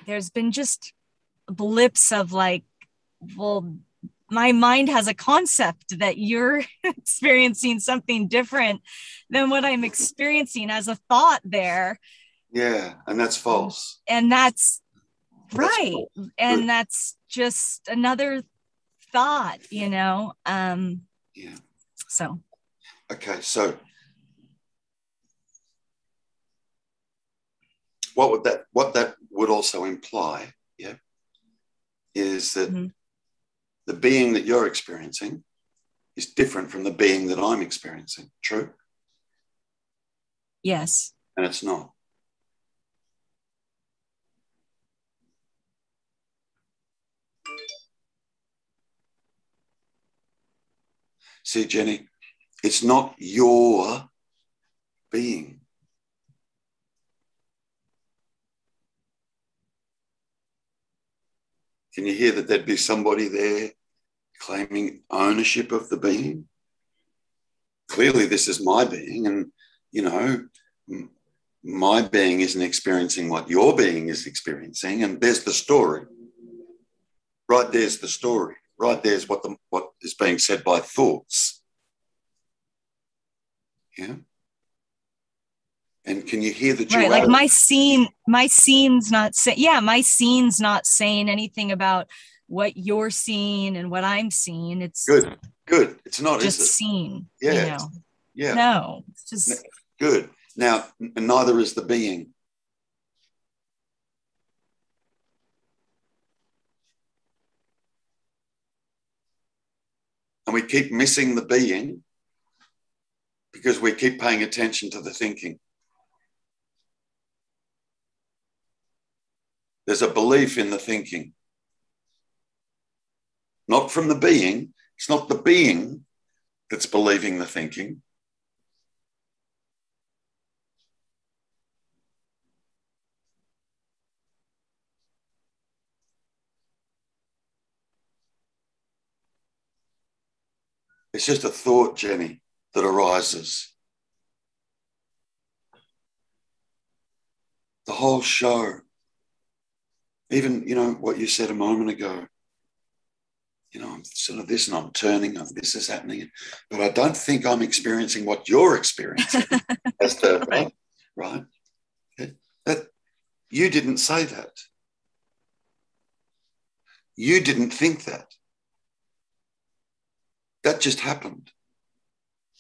there's been just blips of like, well, my mind has a concept that you're experiencing something different than what I'm experiencing as a thought there. Yeah, and that's false. And that's right. False. And Good. that's just another thought, Yeah. So. Okay, so what that would also imply, yeah, is that the being that you're experiencing is different from the being that I'm experiencing. True? Yes. And it's not. See, Jenny, it's not your being. Can you hear that there'd be somebody there claiming ownership of the being? Clearly, this is my being, and, you know, my being isn't experiencing what your being is experiencing, and there's the story. Right there's the story. Right there's what is being said by thoughts. Yeah. And can you hear the duality? Right, like my scene's not not saying anything about what you're seeing and what I'm seeing. It's good. It's not just is it? seen. Yeah. Yeah. No, it's just good. Now, neither is the being. And we keep missing the being because we keep paying attention to the thinking. There's a belief in the thinking. Not from the being. It's not the being that's believing the thinking. It's just a thought, Jenny, that arises. The whole show, even, you know, what you said a moment ago, you know, I'm sort of this and I'm turning, this is happening, but I don't think I'm experiencing what you're experiencing. As the, right? That you didn't say that. You didn't think that. That just happened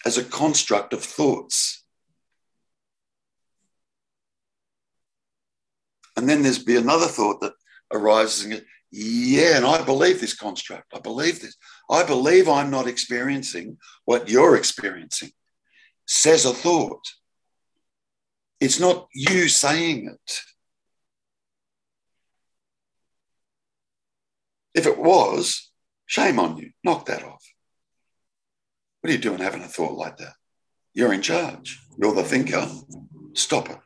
as a construct of thoughts. And then there's be another thought that arises and goes, yeah, and I believe this construct. I believe this. I believe I'm not experiencing what you're experiencing, says a thought. It's not you saying it. If it was, shame on you. Knock that off. What are you doing having a thought like that? You're in charge. You're the thinker. Stop it.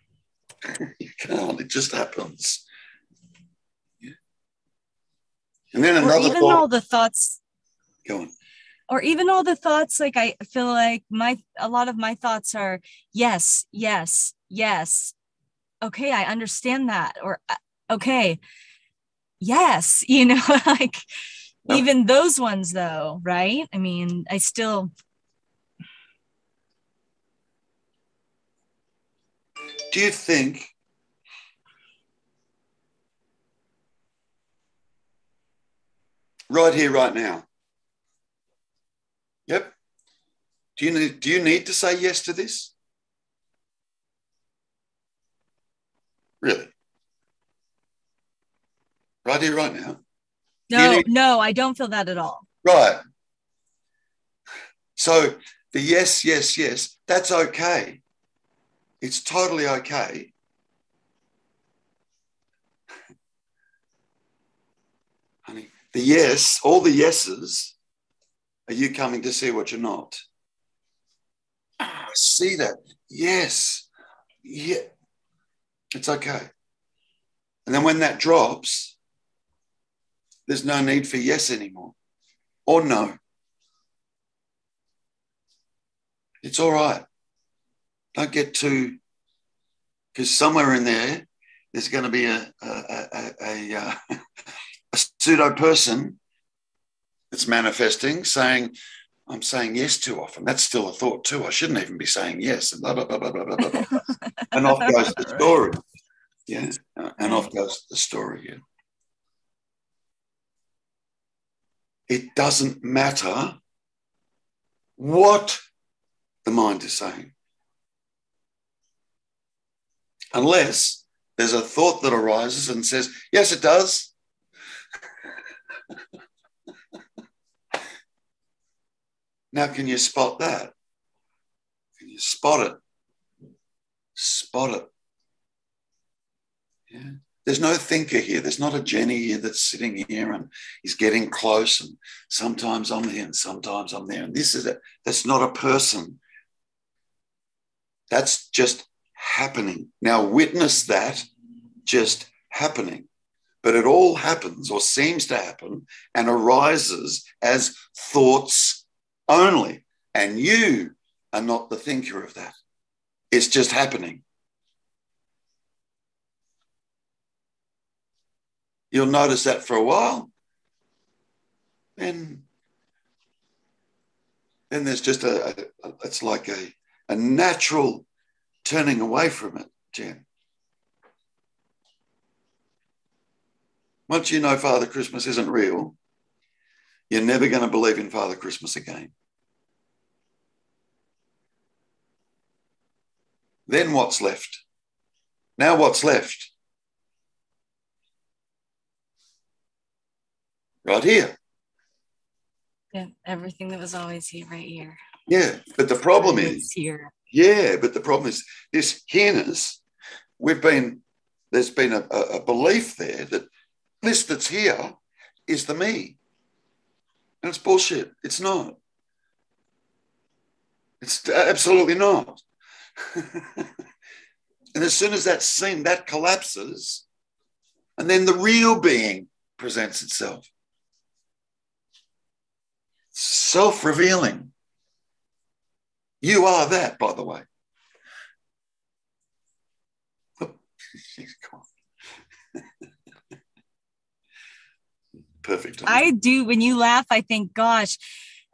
You can't. It just happens. Yeah. And then another even thought. all the thoughts. Go on. Or even all the thoughts, like I feel like a lot of my thoughts are yes, yes, yes. Okay, I understand that. Or okay, yes, you know, like Yep. Even those ones though, right? I mean, I still. Do you think right here, right now? Yep. Do you need to say yes to this? Really? Right here, right now? No, I don't feel that at all. Right. So the yes, yes, yes, that's okay. It's totally okay. Honey, the yes, all the yeses, are you coming to see what you're not? I see that. Yes. Yeah. It's okay. And then when that drops, there's no need for yes anymore or no. It's all right. Don't get too, because somewhere in there's going to be a a pseudo person that's manifesting, saying, I'm saying yes too often. That's still a thought too. I shouldn't even be saying yes. And blah, blah, blah, blah, blah, blah, blah. And off goes the story. Yeah. And off goes the story. Yeah. It doesn't matter what the mind is saying, unless there's a thought that arises and says, yes, it does. Now, can you spot that? Can you spot it? Spot it. Yeah. There's no thinker here. There's not a Jenny here that's sitting here and he's getting close, and sometimes I'm here and sometimes I'm there. And that's not a person. That's just happening. Now witness that just happening. But it all happens or seems to happen and arises as thoughts only. And you are not the thinker of that. It's just happening. You'll notice that for a while. And then there's just it's like a natural turning away from it, Jen. Once you know Father Christmas isn't real, you're never going to believe in Father Christmas again. Then what's left? Now what's left? Right here. Yeah, everything that was always here, right here. Yeah, but the problem is here. Yeah, but the problem is this here-ness. There's been a belief there that this that's here is the me. And it's bullshit. It's not. It's absolutely not. And as soon as that's seen, that collapses, and then the real being presents itself. Self-revealing. You are that, by the way. Perfect. I do. When you laugh, I think, gosh,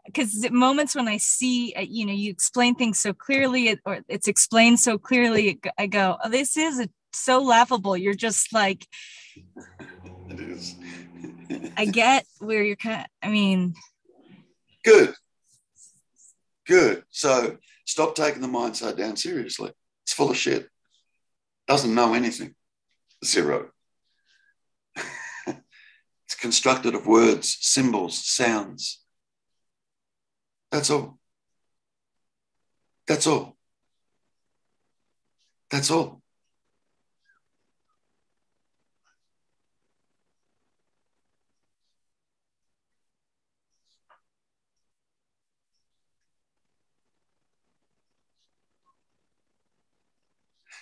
because moments when I see, you explain things so clearly, or it's explained so clearly, I go, oh, this is so laughable. You're just like, it is. I get where you're Good. So stop taking the mind so damn seriously. It's full of shit. Doesn't know anything. Zero. It's constructed of words, symbols, sounds. That's all. That's all. That's all.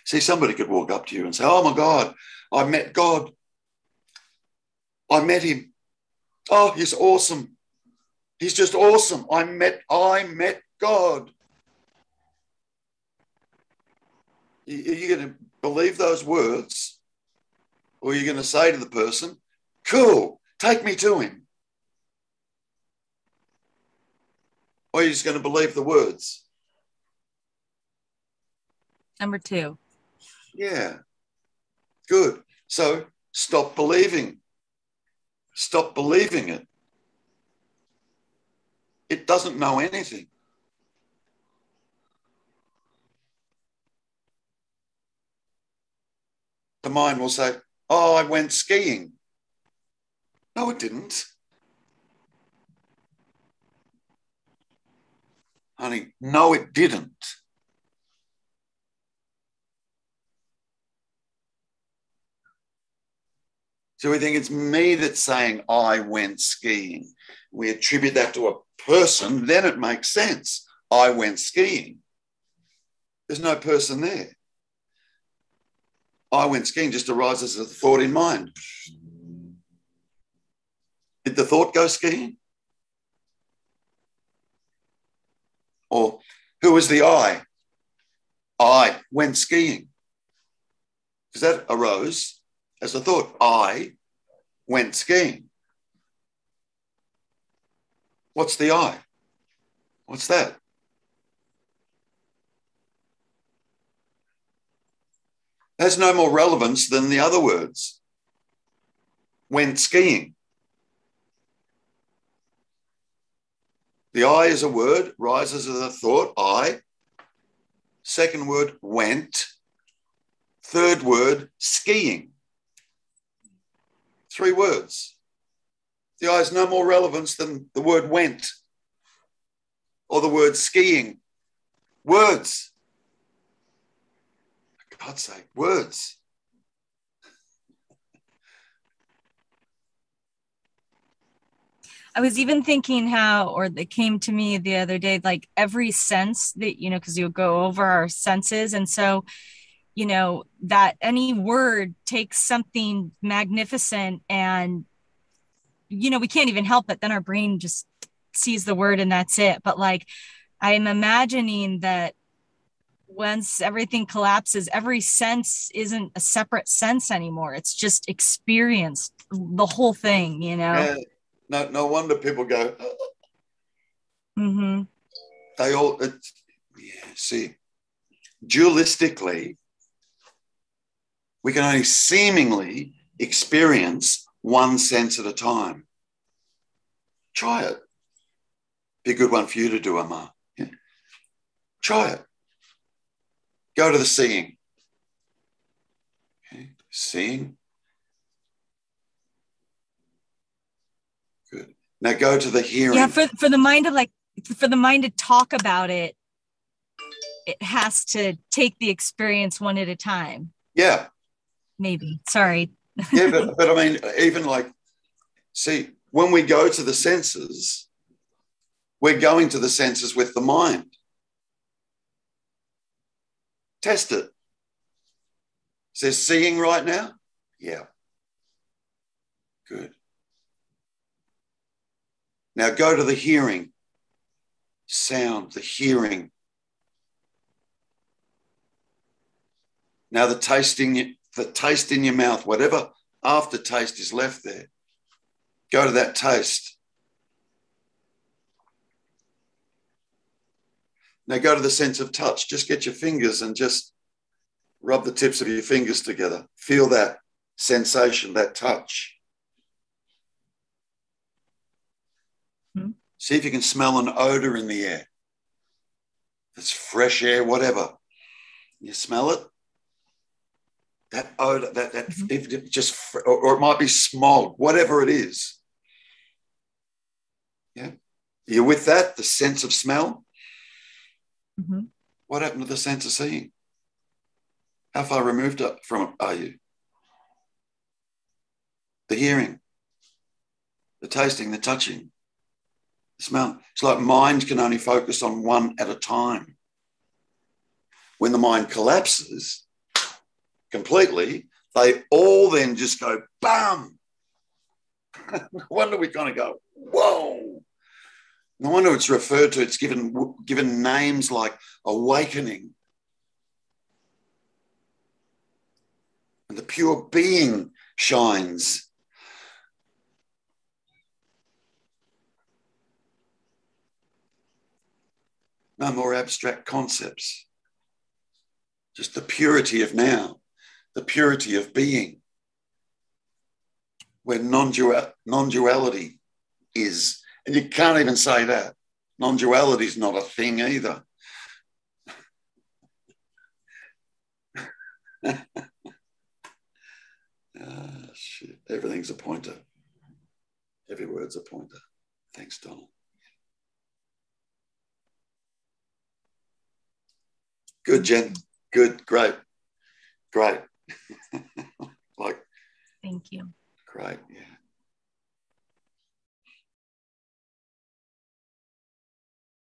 See, somebody could walk up to you and say, oh, my God, I met God. I met him. Oh, he's awesome. He's just awesome. I met God. Are you going to believe those words? Or are you going to say to the person, cool, take me to him? Or are you just going to believe the words? Number 2. Yeah. Good. So stop believing. Stop believing it. It doesn't know anything. The mind will say, oh, I went skiing. No, it didn't. Honey, no, it didn't. So we think it's me that's saying I went skiing. We attribute that to a person, then it makes sense. I went skiing. There's no person there. I went skiing just arises as a thought in mind. Did the thought go skiing? Or who was the I? I went skiing. Because that arose as a thought. I went skiing. What's the I? What's that? Has no more relevance than the other words. Went skiing. The I is a word, rises as a thought, I. Second word, went. Third word, skiing. 3 words. The I has no more relevance than the word went or the word skiing. Words. For God's sake, words. I was even thinking how, or it came to me the other day, like every sense that, because you go over our senses. And so, that any word takes something magnificent and, we can't even help it. Then our brain just sees the word and that's it. But like, I'm imagining that once everything collapses, every sense isn't a separate sense anymore. It's just experienced, the whole thing, Yeah. No wonder people go, Mm-hmm. they all, see, dualistically, we can only seemingly experience one sense at a time. Try it. Be a good one for you to do, Amar. Yeah. Try it. Go to the seeing. Okay. Seeing. Good. Now go to the hearing. Yeah, for the mind to talk about it, it has to take the experience one at a time. Yeah. Maybe. Sorry. Yeah, but I mean, even like, see, when we go to the senses, we're going to the senses with the mind. Test it. Is there seeing right now? Yeah. Good. Now go to the hearing. Sound, the hearing. Now the taste in your mouth, whatever aftertaste is left there, go to that taste. Now go to the sense of touch. Just get your fingers and just rub the tips of your fingers together. Feel that sensation, that touch. Mm-hmm. See if you can smell an odor in the air. It's fresh air, whatever. You smell it? That odor, if it just, or it might be smog, whatever it is. Yeah. You're with that, the sense of smell? Mm-hmm. What happened to the sense of seeing? How far removed from it are you? The hearing, the tasting, the touching, the smell. It's like mind can only focus on one at a time. When the mind collapses completely, they all then just go, bam. No wonder we kind of go, whoa. No wonder it's referred to, it's given names like awakening. And the pure being shines. No more abstract concepts. Just the purity of now, the purity of being, where non-duality is. And you can't even say that. Non-duality is not a thing either. Shit. Everything's a pointer. Every word's a pointer. Thanks, Donald. Good, Jen. Good. Great. Like, Thank you. Great. Yeah.